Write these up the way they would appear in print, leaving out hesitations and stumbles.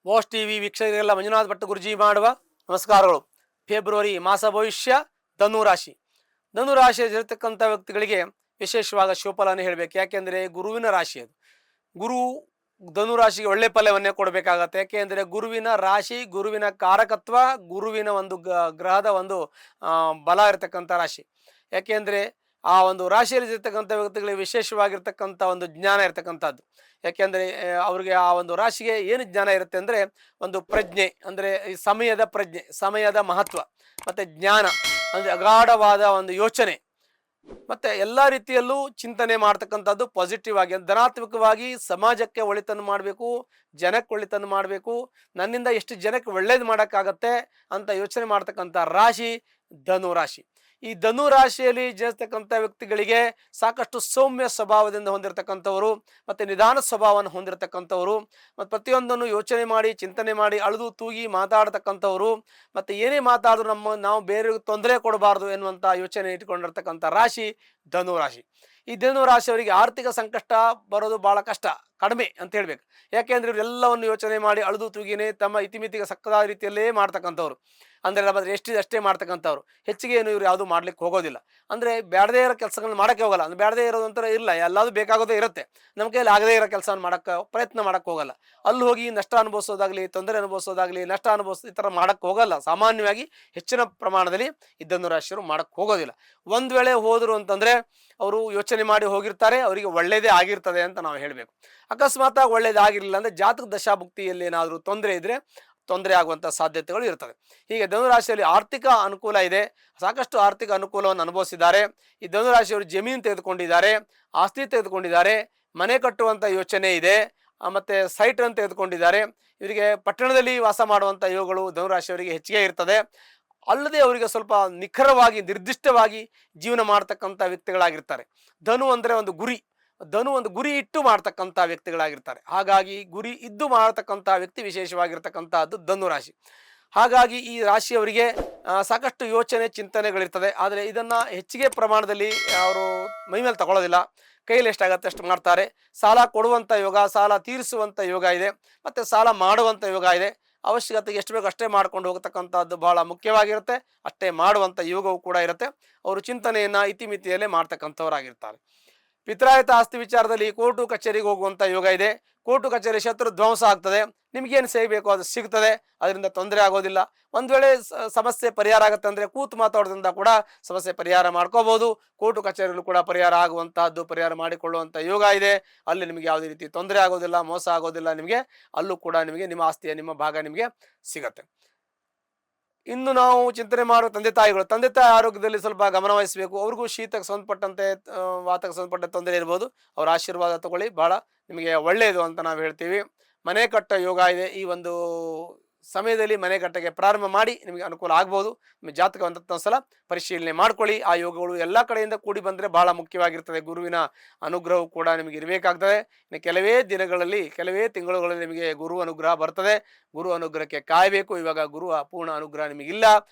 Watch TV ವೀಕ್ಷಕರಿಗೆಲ್ಲ Manjunath Bhat ಗುರುಜಿ ಮಾಡುವ ನಮಸ್ಕಾರಗಳು. February ಮಾಸ ಭವಿಷ್ಯ ಧನುರಾಶಿ. ಧನುರಾಶಿಯಲ್ಲಿರ್ತಕ್ಕಂಥ ವ್ಯಕ್ತಿಗಳಿಗೆ ವಿಶೇಷವಾದ ಶುಭಫಲವನ್ನು ಹೇಳಬೇಕು. ಯಾಕೆಂದರೆ ಗುರುವಿನ ರಾಶಿ ಅದು. ಗುರು ಧನುರಾಶಿಗೆ ಒಳ್ಳೆ ಫಲವನ್ನೇ ಕೊಡಬೇಕಾಗತ್ತೆ. ಯಾಕೆಂದರೆ ಗುರುವಿನ ರಾಶಿ, ಗುರುವಿನ ಕಾರಕತ್ವ, ಗುರುವಿನ ಒಂದು ಗ್ರಹದ ಒಂದು ಬಲ ಇರತಕ್ಕಂಥ ರಾಶಿ. ಯಾಕೆಂದರೆ ಆ ಒಂದು ರಾಶಿಯಲ್ಲಿ ಇರ್ತಕ್ಕಂಥ ವ್ಯಕ್ತಿಗಳಿಗೆ ವಿಶೇಷವಾಗಿರ್ತಕ್ಕಂಥ ಒಂದು ಜ್ಞಾನ ಇರತಕ್ಕಂಥದ್ದು. ಯಾಕೆಂದರೆ ಅವರಿಗೆ ಆ ಒಂದು ರಾಶಿಗೆ ಏನು ಜ್ಞಾನ ಇರುತ್ತೆ ಅಂದರೆ ಒಂದು ಪ್ರಜ್ಞೆ, ಅಂದರೆ ಈ ಸಮಯದ ಪ್ರಜ್ಞೆ, ಸಮಯದ ಮಹತ್ವ, ಮತ್ತು ಜ್ಞಾನ, ಅಂದರೆ ಅಗಾಢವಾದ ಒಂದು ಯೋಚನೆ, ಮತ್ತು ಎಲ್ಲ ರೀತಿಯಲ್ಲೂ ಚಿಂತನೆ ಮಾಡ್ತಕ್ಕಂಥದ್ದು ಪಾಸಿಟಿವ್ ಆಗಿ, ಧನಾತ್ಮಕವಾಗಿ ಸಮಾಜಕ್ಕೆ ಒಳಿತನ್ನು ಮಾಡಬೇಕು, ಜನಕ್ಕೆ ಒಳಿತನ್ನು ಮಾಡಬೇಕು, ನನ್ನಿಂದ ಎಷ್ಟು ಜನಕ್ಕೆ ಒಳ್ಳೇದು ಮಾಡೋಕ್ಕಾಗತ್ತೆ ಅಂತ ಯೋಚನೆ ಮಾಡ್ತಕ್ಕಂಥ ರಾಶಿ ಧನು ರಾಶಿ. ಈ ಧನು ರಾಶಿಯಲ್ಲಿ ಜನಿಸ್ತಕ್ಕಂಥ ವ್ಯಕ್ತಿಗಳಿಗೆ ಸಾಕಷ್ಟು ಸೌಮ್ಯ ಸ್ವಭಾವದಿಂದ ಹೊಂದಿರತಕ್ಕಂಥವರು, ಮತ್ತು ನಿಧಾನ ಸ್ವಭಾವವನ್ನು ಹೊಂದಿರತಕ್ಕಂಥವರು, ಮತ್ತು ಪ್ರತಿಯೊಂದನ್ನು ಯೋಚನೆ ಮಾಡಿ ಚಿಂತನೆ ಮಾಡಿ ಅಳೆದು ತೂಗಿ ಮಾತಾಡ್ತಕ್ಕಂಥವರು, ಮತ್ತು ಏನೇ ಮಾತಾಡಿದ್ರು ನಾವು ಬೇರೆಯವ್ರಿಗೆ ತೊಂದರೆ ಕೊಡಬಾರ್ದು ಎನ್ನುವಂಥ ಯೋಚನೆ ಇಟ್ಕೊಂಡಿರ್ತಕ್ಕಂಥ ರಾಶಿ ಧನು ರಾಶಿ. ಈ ಧನು ರಾಶಿಯವರಿಗೆ ಆರ್ಥಿಕ ಸಂಕಷ್ಟ ಬರೋದು ಭಾಳ ಕಷ್ಟ, ಕಡಿಮೆ ಅಂತ ಹೇಳ್ಬೇಕು. ಯಾಕೆಂದರೆ ಇವರೆಲ್ಲವನ್ನು ಯೋಚನೆ ಮಾಡಿ ಅಳೆದು ತೂಗಿನೇ ತಮ್ಮ ಇತಿಮಿತಿಗೆ ಸಕ್ಕದಾದ ರೀತಿಯಲ್ಲೇ ಮಾಡ್ತಕ್ಕಂಥವ್ರು. ಅಂದರೆ ನಮ್ಮ ಎಷ್ಟಿದೆ ಅಷ್ಟೇ ಮಾಡ್ತಕ್ಕಂಥವ್ರು. ಹೆಚ್ಚಿಗೆ ಏನು ಇವರು ಯಾವುದು ಮಾಡ್ಲಿಕ್ಕೆ ಹೋಗೋದಿಲ್ಲ. ಅಂದರೆ ಬ್ಯಾಡದೇ ಇರೋ ಕೆಲಸಗಳನ್ನ ಮಾಡೋಕ್ಕೆ ಹೋಗಲ್ಲ. ಅಂದ್ರೆ ಬ್ಯಾಡದೇ ಇರೋದು ಒಂಥರ ಇಲ್ಲ, ಎಲ್ಲದೂ ಬೇಕಾಗೋದೇ ಇರುತ್ತೆ. ನಮ್ಮ ಕೈಯಲ್ಲಿ ಆಗದೇ ಇರೋ ಕೆಲಸವನ್ನು ಮಾಡೋಕ್ಕೆ ಪ್ರಯತ್ನ ಮಾಡೋಕ್ಕೆ ಹೋಗಲ್ಲ. ಅಲ್ಲಿ ಹೋಗಿ ನಷ್ಟ ಅನುಭವಿಸೋದಾಗಲಿ, ತೊಂದರೆ ಅನುಭವಿಸೋದಾಗಲಿ, ನಷ್ಟ ಈ ಥರ ಮಾಡೋಕ್ಕೆ ಹೋಗಲ್ಲ. ಸಾಮಾನ್ಯವಾಗಿ ಹೆಚ್ಚಿನ ಪ್ರಮಾಣದಲ್ಲಿ ಈ ಧನು ರಾಶಿಯವರು ಮಾಡೋಕ್ಕೆ ಹೋಗೋದಿಲ್ಲ. ಒಂದು ವೇಳೆ ಹೋದರು ಅಂತಂದರೆ ಅವರು ಯೋಚನೆ ಮಾಡಿ ಹೋಗಿರ್ತಾರೆ, ಅವರಿಗೆ ಒಳ್ಳೆಯದೇ ಆಗಿರ್ತದೆ ಅಂತ ನಾವು ಹೇಳಬೇಕು. ಅಕಸ್ಮಾತಾಗಿ ಒಳ್ಳೇದಾಗಿರಲಿಲ್ಲ ಅಂದರೆ ಜಾತಕ ದಶಾಭುಕ್ತಿಯಲ್ಲಿ ಏನಾದರೂ ತೊಂದರೆ ಇದ್ದರೆ ತೊಂದರೆ ಆಗುವಂಥ ಸಾಧ್ಯತೆಗಳು ಇರ್ತವೆ. ಹೀಗೆ ಧನುರಾಶಿಯಲ್ಲಿ ಆರ್ಥಿಕ ಅನುಕೂಲ ಇದೆ, ಸಾಕಷ್ಟು ಆರ್ಥಿಕ ಅನುಕೂಲವನ್ನು ಅನುಭವಿಸಿದ್ದಾರೆ. ಈ ಧನುರಾಶಿಯವರು ಜಮೀನು ತೆಗೆದುಕೊಂಡಿದ್ದಾರೆ, ಆಸ್ತಿ ತೆಗೆದುಕೊಂಡಿದ್ದಾರೆ, ಮನೆ ಕಟ್ಟುವಂಥ ಯೋಚನೆ ಇದೆ, ಮತ್ತು ಸೈಟನ್ನು ತೆಗೆದುಕೊಂಡಿದ್ದಾರೆ. ಇವರಿಗೆ ಪಟ್ಟಣದಲ್ಲಿ ವಾಸ ಮಾಡುವಂಥ ಯೋಗಗಳು ಧನುರಾಶಿಯವರಿಗೆ ಹೆಚ್ಚಿಗೆ ಇರ್ತದೆ. ಅಲ್ಲದೆ ಅವರಿಗೆ ಸ್ವಲ್ಪ ನಿಖರವಾಗಿ ನಿರ್ದಿಷ್ಟವಾಗಿ ಜೀವನ ಮಾಡ್ತಕ್ಕಂಥ ವ್ಯಕ್ತಿಗಳಾಗಿರ್ತಾರೆ. ಧನು ಅಂದರೆ ಒಂದು ಗುರಿ, ಧನು ಒಂದು ಗುರಿ ಇಟ್ಟು ಮಾಡ್ತಕ್ಕಂಥ ವ್ಯಕ್ತಿಗಳಾಗಿರ್ತಾರೆ. ಹಾಗಾಗಿ ಗುರಿ ಇದ್ದು ಮಾಡತಕ್ಕಂಥ ವ್ಯಕ್ತಿ ವಿಶೇಷವಾಗಿರ್ತಕ್ಕಂಥದ್ದು ಧನು ರಾಶಿ. ಹಾಗಾಗಿ ಈ ರಾಶಿಯವರಿಗೆ ಸಾಕಷ್ಟು ಯೋಚನೆ ಚಿಂತನೆಗಳಿರ್ತದೆ. ಆದರೆ ಇದನ್ನು ಹೆಚ್ಚಿಗೆ ಪ್ರಮಾಣದಲ್ಲಿ ಅವರು ಮೈಮೇಲೆ ತಗೊಳ್ಳೋದಿಲ್ಲ. ಕೈಯಲ್ಲಿ ಎಷ್ಟಾಗತ್ತೆ ಅಷ್ಟು ಮಾಡ್ತಾರೆ. ಸಾಲ ಕೊಡುವಂಥ ಯೋಗ, ಸಾಲ ತೀರಿಸುವಂಥ ಯೋಗ ಇದೆ, ಮತ್ತು ಸಾಲ ಮಾಡುವಂಥ ಯೋಗ ಇದೆ. ಅವಶ್ಯಕತೆಗೆ ಎಷ್ಟು ಬೇಕು ಅಷ್ಟೇ ಮಾಡ್ಕೊಂಡು ಹೋಗ್ತಕ್ಕಂಥದ್ದು ಬಹಳ ಮುಖ್ಯವಾಗಿರುತ್ತೆ. ಅಷ್ಟೇ ಮಾಡುವಂಥ ಯೋಗವೂ ಕೂಡ ಇರುತ್ತೆ. ಅವರು ಚಿಂತನೆಯನ್ನು ಇತಿಮಿತಿಯಲ್ಲೇ ಮಾಡ್ತಕ್ಕಂಥವರಾಗಿರ್ತಾರೆ. ಪಿತ್ರಾಯಿತ ಆಸ್ತಿ ವಿಚಾರದಲ್ಲಿ ಕೋರ್ಟು ಕಚೇರಿಗೆ ಹೋಗುವಂಥ ಯೋಗ ಇದೆ. ಕೋರ್ಟು ಕಚೇರಿ ಶತ್ರು ಧ್ವಂಸ ಆಗ್ತದೆ. ನಿಮಗೇನು ಸಿಗಬೇಕು ಅದು ಸಿಗ್ತದೆ, ಅದರಿಂದ ತೊಂದರೆ ಆಗೋದಿಲ್ಲ. ಒಂದು ವೇಳೆ ಸಮಸ್ಯೆ ಪರಿಹಾರ ಆಗುತ್ತೆ ಅಂದರೆ ಕೂತು ಮಾತಾಡೋದ್ರಿಂದ ಕೂಡ ಸಮಸ್ಯೆ ಪರಿಹಾರ ಮಾಡ್ಕೋಬೋದು. ಕೋರ್ಟು ಕಚೇರಿಯಲ್ಲೂ ಕೂಡ ಪರಿಹಾರ ಆಗುವಂತಹದ್ದು, ಪರಿಹಾರ ಮಾಡಿಕೊಳ್ಳುವಂಥ ಯೋಗ ಇದೆ. ಅಲ್ಲಿ ನಿಮಗೆ ಯಾವುದೇ ರೀತಿ ತೊಂದರೆ ಆಗೋದಿಲ್ಲ, ಮೋಸ ಆಗೋದಿಲ್ಲ ನಿಮಗೆ. ಅಲ್ಲೂ ಕೂಡ ನಿಮಗೆ ನಿಮ್ಮ ಆಸ್ತಿಯ ನಿಮ್ಮ ಭಾಗ ನಿಮಗೆ ಸಿಗತ್ತೆ. ಇನ್ನು ನಾವು ಚಿಂತನೆ ಮಾಡುವ ತಂದೆ ತಾಯಿಗಳು, ತಂದೆ ತಾಯಿ ಆರೋಗ್ಯದಲ್ಲಿ ಸ್ವಲ್ಪ ಗಮನ ವಹಿಸಬೇಕು. ಅವ್ರಿಗೂ ಶೀತಕ್ಕೆ ಸಂಬಂಧಪಟ್ಟಂತೆ ವಾತಕ್ಕೆ ಸಂಬಂಧಪಟ್ಟ ತೊಂದರೆ ಇರ್ಬೋದು. ಅವರ ಆಶೀರ್ವಾದ ತಗೊಳ್ಳಿ, ಭಾಳ ನಿಮಗೆ ಒಳ್ಳೆಯದು ಅಂತ ನಾವು ಹೇಳ್ತೀವಿ. ಮನೆ ಕಟ್ಟೋ ಯೋಗ ಇದೆ. ಈ ಒಂದು ಸಮಯದಲ್ಲಿ ಮನೆ ಕಟ್ಟಕ್ಕೆ ಪ್ರಾರಂಭ ಮಾಡಿ ನಿಮಗೆ ಅನುಕೂಲ ಆಗ್ಬೋದು. ನಿಮ್ಮ ಜಾತಕ ಒಂದು ಸಲ ಪರಿಶೀಲನೆ ಮಾಡ್ಕೊಳ್ಳಿ. ಆ ಯೋಗಗಳು ಎಲ್ಲ ಕಡೆಯಿಂದ ಕೂಡಿ ಬಂದರೆ ಭಾಳ ಮುಖ್ಯವಾಗಿರ್ತದೆ. ಗುರುವಿನ ಅನುಗ್ರಹವು ಕೂಡ ನಿಮಗೆ ಇರಬೇಕಾಗ್ತದೆ. ಇನ್ನು ಕೆಲವೇ ದಿನಗಳಲ್ಲಿ, ಕೆಲವೇ ತಿಂಗಳುಗಳಲ್ಲಿ ನಿಮಗೆ ಗುರು ಅನುಗ್ರಹ ಬರ್ತದೆ. ಗುರು ಅನುಗ್ರಹಕ್ಕೆ ಕಾಯಬೇಕು. ಇವಾಗ ಗುರು ಪೂರ್ಣ ಅನುಗ್ರಹ ನಿಮಗಿಲ್ಲ.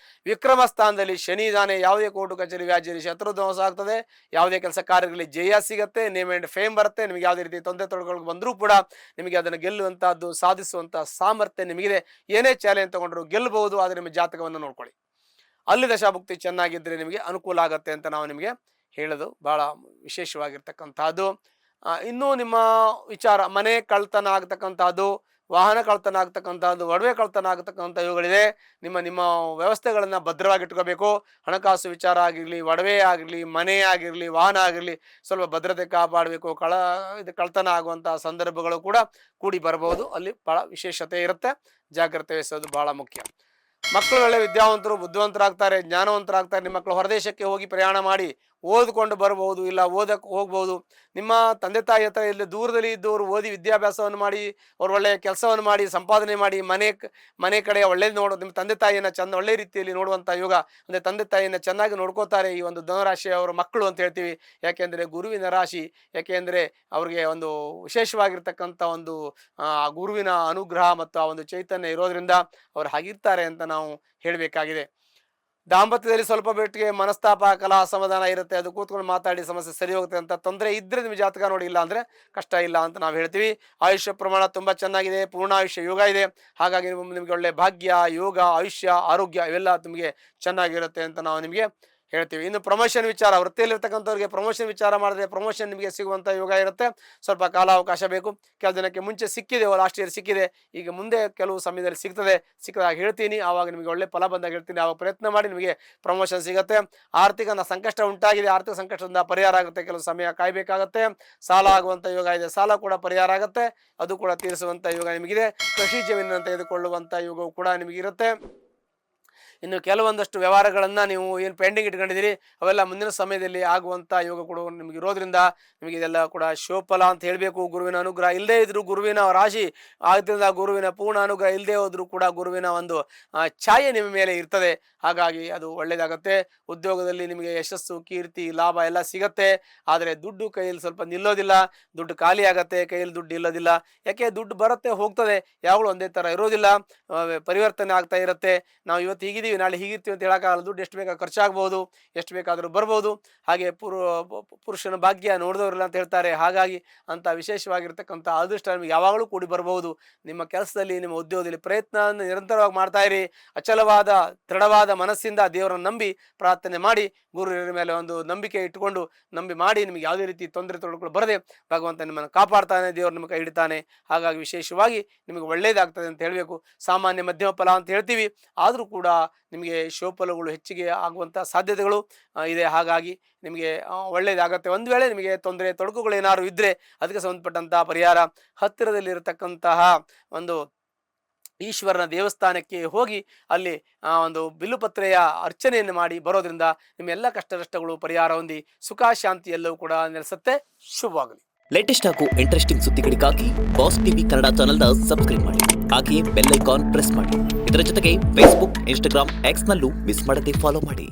ವಿಕ್ರಮ ಸ್ಥಾನದಲ್ಲಿ ಶನಿ ಇದ್ದಾನೆ. ಯಾವುದೇ ಕೋರ್ಟು ಕಚೇರಿ ವ್ಯಾಜ್ಯದಲ್ಲಿ ಶತ್ರು ಧ್ವಂಸ ಆಗ್ತದೆ. ಯಾವುದೇ ಕೆಲಸ ಕಾರ್ಯಗಳಲ್ಲಿ ಜಯ ಸಿಗುತ್ತೆ, ನೇಮ್ ಆ್ಯಂಡ್ ಫೇಮ್ ಬರುತ್ತೆ. ನಿಮಗೆ ಯಾವುದೇ ರೀತಿ ತೊಂದರೆ ತೊಡಗಳು ಬಂದರೂ ಕೂಡ ನಿಮಗೆ ಅದನ್ನು ಗೆಲ್ಲುವಂಥದ್ದು, ಸಾಧಿಸುವಂಥ ಸಾಮರ್ಥ್ಯ ನಿಮಗಿದೆ. ಏನೇ ಚಾಲೆಂಜ್ ತಗೊಂಡ್ರು ಗೆಲ್ಲಬಹುದು. ಆದರೆ ನಿಮ್ಮ ಜಾತಕವನ್ನು ನೋಡ್ಕೊಳ್ಳಿ. ಅಲ್ಲಿ ದಶಾಭುಕ್ತಿ ಚೆನ್ನಾಗಿದ್ದರೆ ನಿಮಗೆ ಅನುಕೂಲ ಆಗುತ್ತೆ ಅಂತ ನಾವು ನಿಮಗೆ ಹೇಳೋದು ಭಾಳ ವಿಶೇಷವಾಗಿರ್ತಕ್ಕಂಥದ್ದು. ಇನ್ನೂ ನಿಮ್ಮ ವಿಚಾರ, ಮನೆ ಕಳ್ತನ ಆಗ್ತಕ್ಕಂಥದ್ದು, ವಾಹನ ಕಳ್ತನ ಆಗ್ತಕ್ಕಂಥದ್ದು, ಒಡವೆ ಕಳ್ತನ ಆಗ್ತಕ್ಕಂಥ ಇವುಗಳಿದೆ. ನಿಮ್ಮ ವ್ಯವಸ್ಥೆಗಳನ್ನು ಭದ್ರವಾಗಿಟ್ಕೋಬೇಕು. ಹಣಕಾಸು ವಿಚಾರ ಆಗಿರಲಿ, ಒಡವೆ ಆಗಿರಲಿ, ಮನೆ ಆಗಿರಲಿ, ವಾಹನ ಆಗಿರಲಿ, ಸ್ವಲ್ಪ ಭದ್ರತೆ ಕಾಪಾಡಬೇಕು. ಕಳ್ತನ ಆಗುವಂಥ ಸಂದರ್ಭಗಳು ಕೂಡ ಕೂಡಿ ಬರಬಹುದು. ಅಲ್ಲಿ ಭಾಳ ವಿಶೇಷತೆ ಇರುತ್ತೆ. ಜಾಗ್ರತೆ ವಹಿಸೋದು ಭಾಳ ಮುಖ್ಯ. ಮಕ್ಕಳು ಒಳ್ಳೆ ವಿದ್ಯಾವಂತರು, ಬುದ್ಧಿವಂತರಾಗ್ತಾರೆ, ಜ್ಞಾನವಂತರಾಗ್ತಾರೆ. ನಿಮ್ಮ ಮಕ್ಕಳು ಹೊರದೇಶಕ್ಕೆ ಹೋಗಿ ಪ್ರಯಾಣ ಮಾಡಿ ಓದ್ಕೊಂಡು ಬರ್ಬೋದು, ಇಲ್ಲ ಓದಕ್ಕೆ ಹೋಗ್ಬೋದು. ನಿಮ್ಮ ತಂದೆ ತಾಯಿ ಹತ್ರ ಇಲ್ಲಿ ದೂರದಲ್ಲಿ ಇದ್ದವರು ಓದಿ ವಿದ್ಯಾಭ್ಯಾಸವನ್ನು ಮಾಡಿ, ಅವ್ರು ಒಳ್ಳೆಯ ಕೆಲಸವನ್ನು ಮಾಡಿ, ಸಂಪಾದನೆ ಮಾಡಿ, ಮನೆ ಕಡೆ ಒಳ್ಳೇದು ನೋಡೋದು, ನಿಮ್ಮ ತಂದೆ ತಾಯಿಯನ್ನು ಒಳ್ಳೆ ರೀತಿಯಲ್ಲಿ ನೋಡುವಂಥ ಯೋಗ. ಅಂದರೆ ತಂದೆ ತಾಯಿಯನ್ನು ಚೆನ್ನಾಗಿ ನೋಡ್ಕೋತಾರೆ ಈ ಒಂದು ಧನುರಾಶಿಯವರ ಮಕ್ಕಳು ಅಂತ ಹೇಳ್ತೀವಿ. ಯಾಕೆಂದರೆ ಗುರುವಿನ ರಾಶಿ, ಯಾಕೆಂದರೆ ಅವ್ರಿಗೆ ಒಂದು ವಿಶೇಷವಾಗಿರ್ತಕ್ಕಂಥ ಒಂದು ಗುರುವಿನ ಅನುಗ್ರಹ ಮತ್ತು ಆ ಒಂದು ಚೈತನ್ಯ ಇರೋದ್ರಿಂದ ಅವ್ರು ಹಾಗಿರ್ತಾರೆ ಅಂತ ನಾವು ಹೇಳಬೇಕಾಗಿದೆ. ದಾಂಪತ್ಯದಲ್ಲಿ ಸ್ವಲ್ಪ ಮಟ್ಟಿಗೆ ಮನಸ್ತಾಪ ಕಲಹ ಅಸಮಾಧಾನ ಇರುತ್ತೆ, ಅದು ಕೂತ್ಕೊಂಡು ಮಾತಾಡಿ ಸಮಸ್ಯೆ ಸರಿ ಹೋಗುತ್ತೆ ಅಂತ ತೊಂದರೆ ಇದ್ರೆ ನಿಮ್ಮ ಜಾತಕ ನೋಡಿ, ಇಲ್ಲ ಅಂದರೆ ಕಷ್ಟ ಇಲ್ಲ ಅಂತ ನಾವು ಹೇಳ್ತೀವಿ. ಆಯುಷ್ಯ ಪ್ರಮಾಣ ತುಂಬ ಚೆನ್ನಾಗಿದೆ, ಪೂರ್ಣಾಯುಷ್ಯ ಯೋಗ ಇದೆ. ಹಾಗಾಗಿ ನಿಮಗೆ ಒಳ್ಳೆ ಭಾಗ್ಯ, ಯೋಗ, ಆಯುಷ್ಯ, ಆರೋಗ್ಯ ಇವೆಲ್ಲ ನಿಮಗೆ ಚೆನ್ನಾಗಿರುತ್ತೆ ಅಂತ ನಾವು ನಿಮಗೆ ಹೇಳ್ತೀವಿ. ಇನ್ನು ಪ್ರಮೋಷನ್ ವಿಚಾರ, ವೃತ್ತಿಯಲ್ಲಿರ್ತಕ್ಕಂಥವ್ರಿಗೆ ಪ್ರಮೋಷನ್ ವಿಚಾರ ಮಾಡಿದ್ರೆ ಪ್ರಮೋಷನ್ ನಿಮಗೆ ಸಿಗುವಂಥ ಯೋಗ ಇರುತ್ತೆ. ಸ್ವಲ್ಪ ಕಾಲಾವಕಾಶ ಬೇಕು. ಕೆಲವು ದಿನಕ್ಕೆ ಮುಂಚೆ ಸಿಕ್ಕಿದೆ, ಲಾಸ್ಟ್ ಇಯರ್ ಸಿಕ್ಕಿದೆ, ಈಗ ಮುಂದೆ ಕೆಲವು ಸಮಯದಲ್ಲಿ ಸಿಕ್ಕದಾಗ ಹೇಳ್ತೀನಿ, ಆವಾಗ ನಿಮಗೆ ಒಳ್ಳೆ ಫಲ ಬಂದಾಗ ಹೇಳ್ತೀನಿ. ಆವಾಗ ಪ್ರಯತ್ನ ಮಾಡಿ ನಿಮಗೆ ಪ್ರಮೋಷನ್ ಸಿಗುತ್ತೆ. ಆರ್ಥಿಕ ಸಂಕಷ್ಟ ಉಂಟಾಗಿದೆ, ಆರ್ಥಿಕ ಸಂಕಷ್ಟದಿಂದ ಪರಿಹಾರ ಆಗುತ್ತೆ, ಕೆಲವು ಸಮಯ ಕಾಯಬೇಕಾಗತ್ತೆ. ಸಾಲ ಆಗುವಂಥ ಯೋಗ ಇದೆ, ಸಾಲ ಕೂಡ ಪರಿಹಾರ ಆಗುತ್ತೆ, ಅದು ಕೂಡ ತೀರಿಸುವಂಥ ಯೋಗ ನಿಮಗಿದೆ. ಕೃಷಿ ಜಮೀನನ್ನು ತೆಗೆದುಕೊಳ್ಳುವಂಥ ಯೋಗವು ಕೂಡ ನಿಮಗಿರುತ್ತೆ. ಇನ್ನು ಕೆಲವೊಂದಷ್ಟು ವ್ಯವಹಾರಗಳನ್ನು ನೀವು ಏನು ಪೆಂಡಿಂಗ್ ಇಟ್ಕೊಂಡಿದ್ದೀರಿ ಅವೆಲ್ಲ ಮುಂದಿನ ಸಮಯದಲ್ಲಿ ಆಗುವಂಥ ಯೋಗ ಕೂಡ ನಿಮಗೆ ಇರೋದ್ರಿಂದ ನಿಮಗೆ ಇದೆಲ್ಲ ಕೂಡ ಶೋಫಲ ಅಂತ ಹೇಳಬೇಕು. ಗುರುವಿನ ಅನುಗ್ರಹ ಇಲ್ಲದೇ ಇದ್ದರೂ, ಗುರುವಿನ ರಾಶಿ ಆದ್ದರಿಂದ ಗುರುವಿನ ಪೂರ್ಣ ಅನುಗ್ರಹ ಇಲ್ಲದೇ ಹೋದರೂ ಕೂಡ ಗುರುವಿನ ಒಂದು ಛಾಯೆ ನಿಮ್ಮ ಮೇಲೆ ಇರ್ತದೆ. ಹಾಗಾಗಿ ಅದು ಒಳ್ಳೆಯದಾಗುತ್ತೆ. ಉದ್ಯೋಗದಲ್ಲಿ ನಿಮಗೆ ಯಶಸ್ಸು, ಕೀರ್ತಿ, ಲಾಭ ಎಲ್ಲ ಸಿಗತ್ತೆ. ಆದರೆ ದುಡ್ಡು ಕೈಯಲ್ಲಿ ಸ್ವಲ್ಪ ನಿಲ್ಲೋದಿಲ್ಲ, ದುಡ್ಡು ಖಾಲಿ ಆಗತ್ತೆ, ಕೈಯಲ್ಲಿ ದುಡ್ಡು ನಿಲ್ಲೋದಿಲ್ಲ. ಯಾಕೆ ದುಡ್ಡು ಬರುತ್ತೆ ಹೋಗ್ತದೆ, ಯಾವಾಗಲೂ ಒಂದೇ ಥರ ಇರೋದಿಲ್ಲ, ಪರಿವರ್ತನೆ ಆಗ್ತಾ ಇರುತ್ತೆ. ನಾವು ಇವತ್ತು ಹೀಗಿದ್ದೀವಿ, ನಾಳೆ ಹೀಗಿರ್ತೀವಿ ಅಂತ ಹೇಳೋಕ್ಕಾಗಲ್ಲ. ದುಡ್ಡು ಎಷ್ಟು ಬೇಕಾದ್ರೂ ಖರ್ಚಾಗ್ಬೋದು, ಎಷ್ಟು ಬೇಕಾದರೂ ಬರ್ಬೋದು. ಹಾಗೆ ಪುರುಷನ ಭಾಗ್ಯ ನೋಡಿದವರಿಲ್ಲ ಅಂತ ಹೇಳ್ತಾರೆ. ಹಾಗಾಗಿ ಅಂಥ ವಿಶೇಷವಾಗಿರ್ತಕ್ಕಂಥ ಅದೃಷ್ಟ ನಿಮಗೆ ಯಾವಾಗಲೂ ಕೂಡಿ ಬರ್ಬೋದು. ನಿಮ್ಮ ಕೆಲಸದಲ್ಲಿ, ನಿಮ್ಮ ಉದ್ಯೋಗದಲ್ಲಿ ಪ್ರಯತ್ನವನ್ನು ನಿರಂತರವಾಗಿ ಮಾಡ್ತಾ ಇರಿ. ಅಚಲವಾದ ದೃಢವಾದ ಮನಸ್ಸಿಂದ ದೇವರನ್ನು ನಂಬಿ ಪ್ರಾರ್ಥನೆ ಮಾಡಿ, ಗುರುವಿನ ಮೇಲೆ ಒಂದು ನಂಬಿಕೆ ಇಟ್ಟುಕೊಂಡು ಮಾಡಿ ನಿಮಗೆ ಯಾವುದೇ ರೀತಿ ತೊಂದರೆ ತೊಡಗಳು ಬರದೆ ಭಗವಂತ ನಿಮ್ಮನ್ನು ಕಾಪಾಡ್ತಾನೆ, ದೇವರು ನಿಮ್ಮ ಕೈ ಹಿಡಿತಾನೆ. ಹಾಗಾಗಿ ವಿಶೇಷವಾಗಿ ನಿಮಗೆ ಒಳ್ಳೆಯದಾಗ್ತದೆ ಅಂತ ಹೇಳಬೇಕು. ಸಾಮಾನ್ಯ ಮಧ್ಯಮ ಫಲ ಅಂತ ಹೇಳ್ತೀವಿ, ಆದರೂ ಕೂಡ ನಿಮಗೆ ಶೋಫಲಗಳು ಹೆಚ್ಚಿಗೆ ಆಗುವಂಥ ಸಾಧ್ಯತೆಗಳು ಇದೆ. ಹಾಗಾಗಿ ನಿಮಗೆ ಒಳ್ಳೆಯದಾಗತ್ತೆ. ಒಂದು ವೇಳೆ ನಿಮಗೆ ತೊಂದರೆ ತೊಡಕುಗಳು ಏನಾದ್ರು ಇದ್ದರೆ ಅದಕ್ಕೆ ಸಂಬಂಧಪಟ್ಟಂಥ ಪರಿಹಾರ, ಹತ್ತಿರದಲ್ಲಿರತಕ್ಕಂತಹ ಒಂದು ಈಶ್ವರನ ದೇವಸ್ಥಾನಕ್ಕೆ ಹೋಗಿ ಅಲ್ಲಿ ಒಂದು ಬಿಲ್ಲುಪತ್ರೆಯ ಅರ್ಚನೆಯನ್ನು ಮಾಡಿ ಬರೋದ್ರಿಂದ ನಿಮ್ಮ ಎಲ್ಲ ಕಷ್ಟಗಳು ಪರಿಹಾರ ಹೊಂದಿ ಸುಖ ಶಾಂತಿ ಎಲ್ಲವೂ ಕೂಡ ನೆಲೆಸುತ್ತೆ. ಶುಭವಾಗಲಿ. ಲೇಟೆಸ್ಟ್ ಹಾಗೂ ಇಂಟ್ರೆಸ್ಟಿಂಗ್ ಸುದ್ದಿಗಳಿಗಾಗಿ ಬಾಸ್ ಟಿವಿ ಕನ್ನಡ ಚಾನೆಲ್ನ ಸಬ್ಸ್ಕ್ರೈಬ್ ಮಾಡಿ. ಹಾಗೆಯೇ ಬೆಲ್ ಐಕಾನ್ ಪ್ರೆಸ್ ಮಾಡಿ. ಇದರ ಜೊತೆಗೆ ಫೇಸ್ಬುಕ್, ಇನ್ಸ್ಟಾಗ್ರಾಮ್, ಎಕ್ಸ್ನಲ್ಲೂ ಮಿಸ್ ಮಾಡದೆ ಫಾಲೋ ಮಾಡಿ.